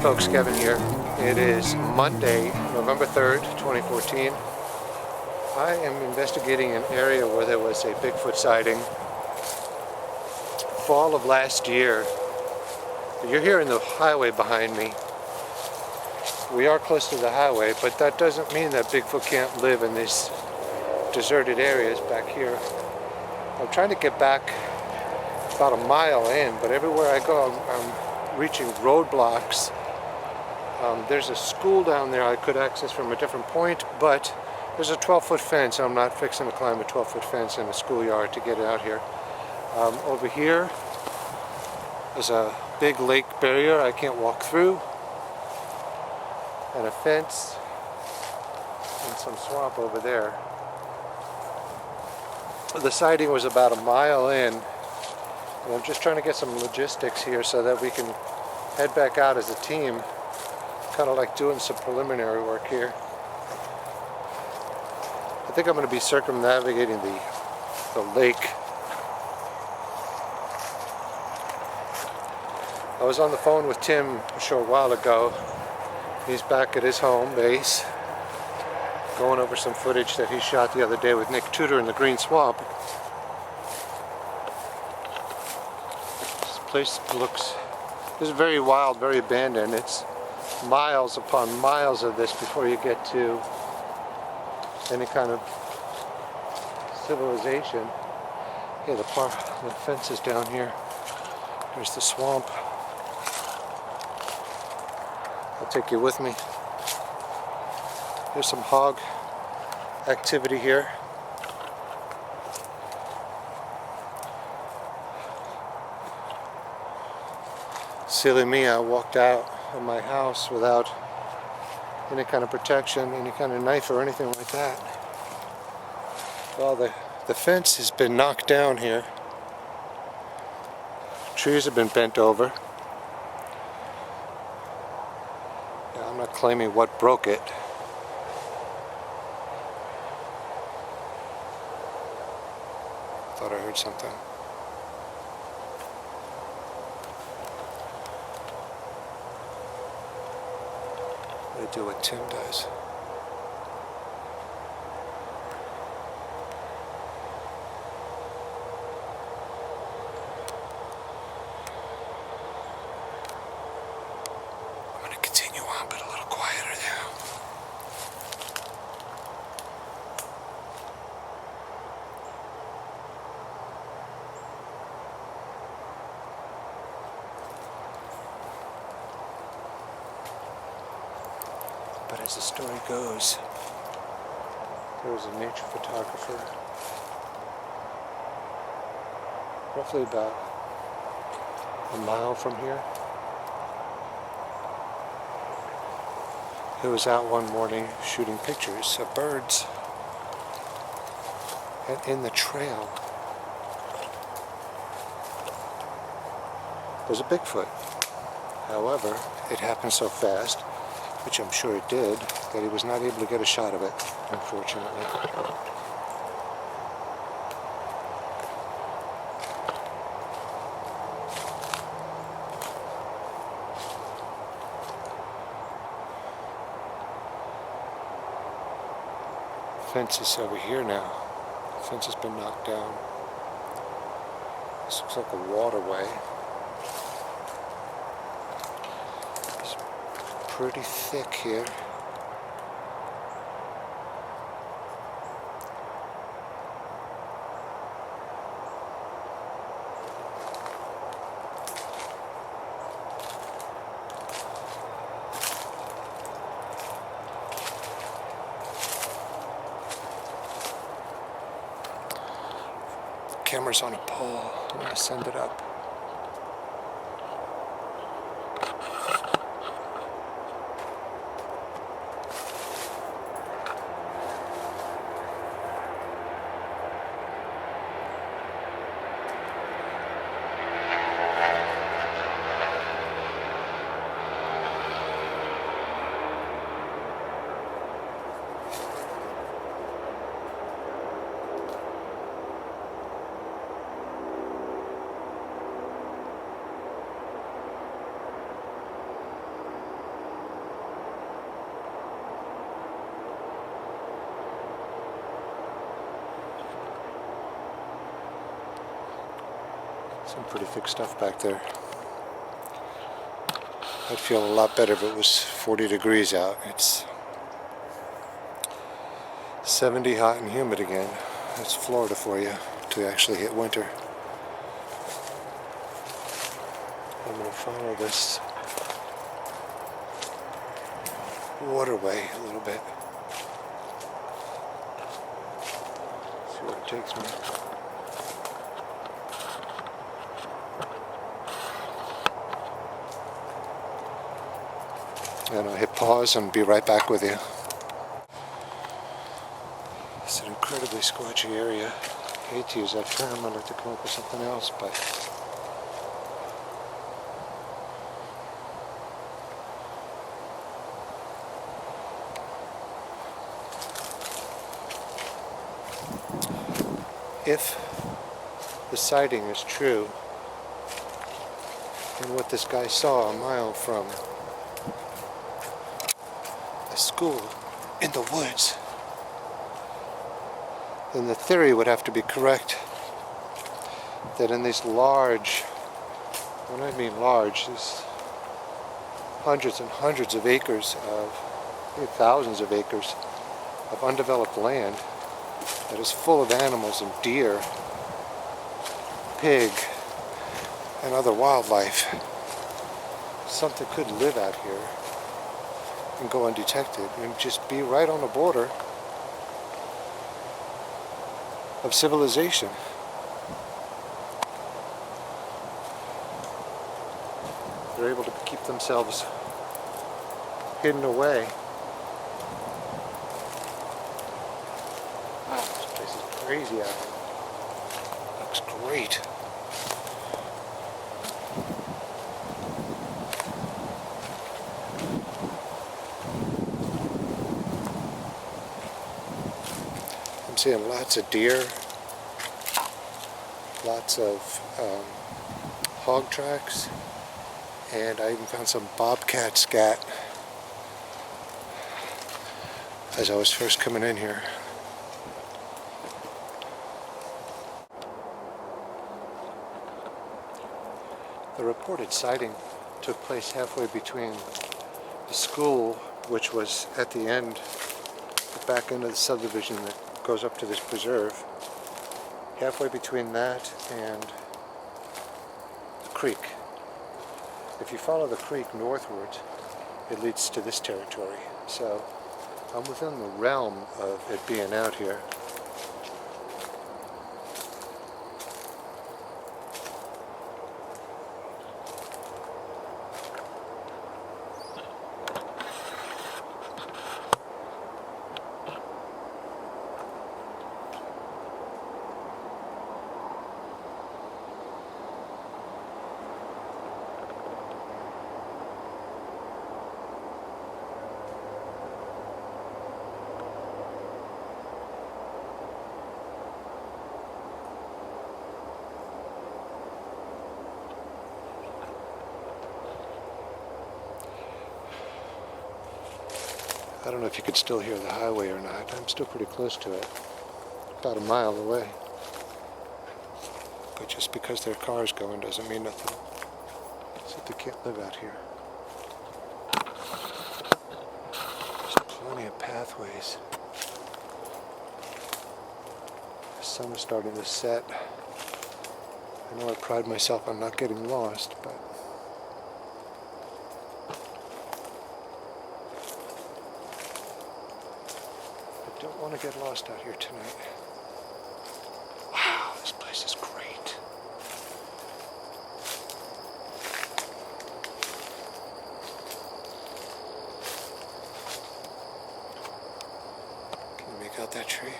folks, Kevin here. It is Monday, November 3rd, 2014. I am investigating an area where there was a Bigfoot sighting fall of last year. You're hearing the highway behind me. We are close to the highway, but that doesn't mean that Bigfoot can't live in these deserted areas back here. I'm trying to get back about a mile in, but everywhere I go I'm reaching roadblocks. There's a school down there I could access from a different point, but there's a 12-foot fence. I'm not fixing to climb a 12-foot fence in a schoolyard to get out here. Over here is a big lake barrier I can't walk through, and a fence and some swamp over there. The sighting was about a mile in, and I'm just trying to get some logistics here so that we can head back out as a team, kind of like doing some preliminary work here. I think I'm going to be circumnavigating the lake. I was on the phone with Tim a short while ago. He's back at his home base, going over some footage that he shot the other day with Nick Tudor in the Green Swamp. This place this is very wild, very abandoned. It's miles upon miles of this before you get to any kind of civilization. Yeah, the fence is down here. There's the swamp. I'll take you with me. There's some hog activity here. Silly me, I walked out of my house without any kind of protection, any kind of knife or anything like that. Well, the fence has been knocked down here. Trees have been bent over. Yeah, I'm not claiming what broke it. Thought I heard something. I'm gonna do what Tim does. I'm gonna continue on, but a little quieter now. But as the story goes, there was a nature photographer roughly about a mile from here who was out one morning shooting pictures of birds, and in the trail was a Bigfoot. However, it happened so fast, which I'm sure it did, that he was not able to get a shot of it, unfortunately. Fence is over here now. The fence has been knocked down. This looks like a waterway. It's pretty thick here. Camera's on a pole. I'm going to send it up. Some pretty thick stuff back there. I'd feel a lot better if it was 40 degrees out. It's 70 hot and humid again. That's Florida for you to actually hit winter. I'm going to follow this waterway a little bit. See where it takes me. And I'll hit pause and be right back with you. It's an incredibly squatchy area. I hate to use that term. I'd like to come up with something else, but if the sighting is true, and what this guy saw a mile from a school in the woods, then the theory would have to be correct that in these large, when I mean large, these hundreds and hundreds of acres of, maybe thousands of acres of undeveloped land that is full of animals and deer, pig, and other wildlife. Something could live out here and go undetected and just be right on the border of civilization. They're able to keep themselves hidden away. Wow, this place is crazy out here. Looks great. I'm seeing lots of deer, lots of hog tracks, and I even found some bobcat scat as I was first coming in here. The reported sighting took place halfway between the school, which was at the end, the back end of the subdivision that goes up to this preserve, halfway between that and the creek. If you follow the creek northwards, it leads to this territory. So I'm within the realm of it being out here. I don't know if you could still hear the highway or not. I'm still pretty close to it, about a mile away. But just because there are cars going doesn't mean nothing. So they can't live out here. There's plenty of pathways. The sun is starting to set. I know I pride myself on not getting lost, but I don't want to get lost out here tonight. Wow, this place is great. Can you make out that tree?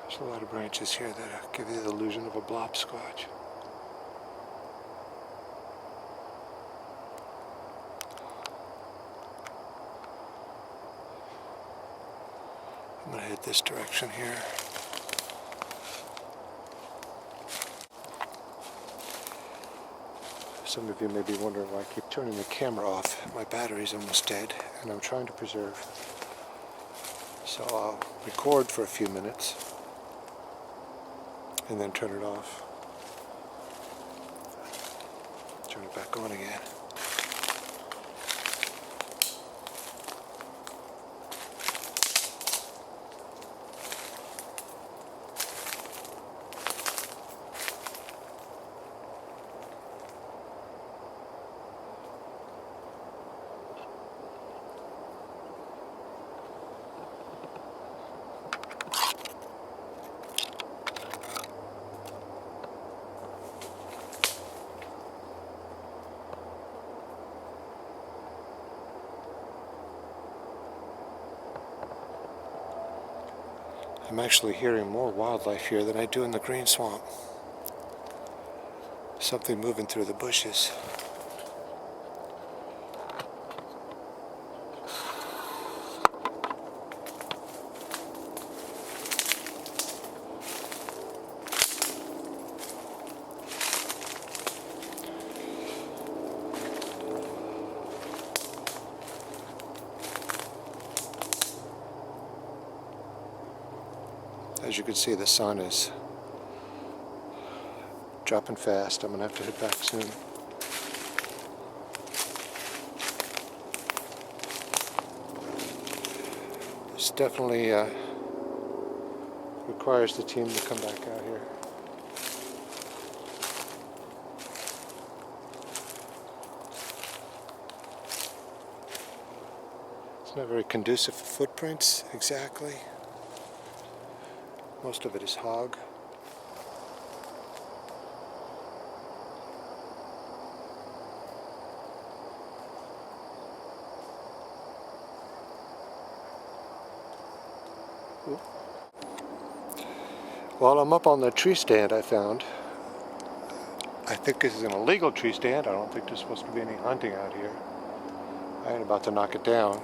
There's a lot of branches here that give you the illusion of a blob squatch. I'm going to head this direction here. Some of you may be wondering why I keep turning the camera off. My battery's almost dead, and I'm trying to preserve. So I'll record for a few minutes, and then turn it off. Turn it back on again. I'm actually hearing more wildlife here than I do in the green swamp. Something moving through the bushes. As you can see, the sun is dropping fast. I'm going to have to head back soon. This definitely requires the team to come back out here. It's not very conducive for footprints, exactly. Most of it is hog. Ooh. Well, I'm up on the tree stand I found. I think this is an illegal tree stand. I don't think there's supposed to be any hunting out here. I ain't about to knock it down.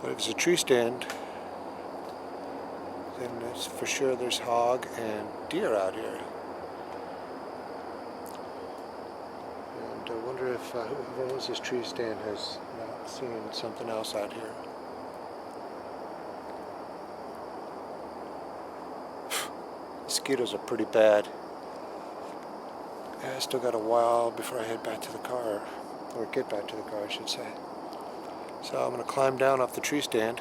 But if it's a tree stand, then it's for sure there's hog and deer out here. And I wonder if whoever owns this tree stand has not seen something else out here. Mosquitoes are pretty bad. Yeah, I still got a while before I head back to the car, or get back to the car, I should say. So I'm going to climb down off the tree stand.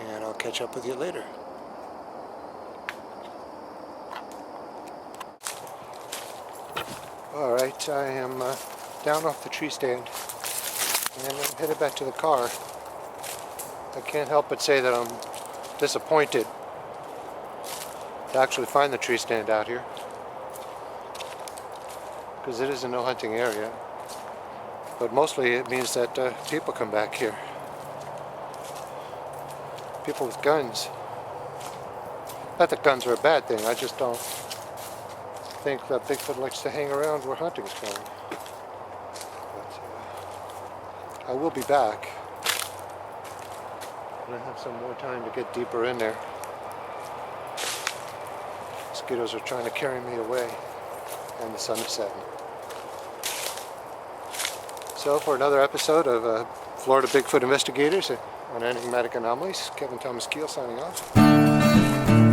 And I'll catch up with you later. Alright, I am down off the tree stand and I'm headed back to the car. I can't help but say that I'm disappointed to actually find the tree stand out here, because it is a no hunting area, but mostly it means that people come back here. People with guns. Not that guns are a bad thing, I just don't think that Bigfoot likes to hang around where hunting's going. But I will be back. And I have some more time to get deeper in there. Mosquitoes are trying to carry me away, and the sun is setting. So for another episode of Florida Bigfoot Investigators on Enigmatic Anomalies, Thomas Kehl signing off.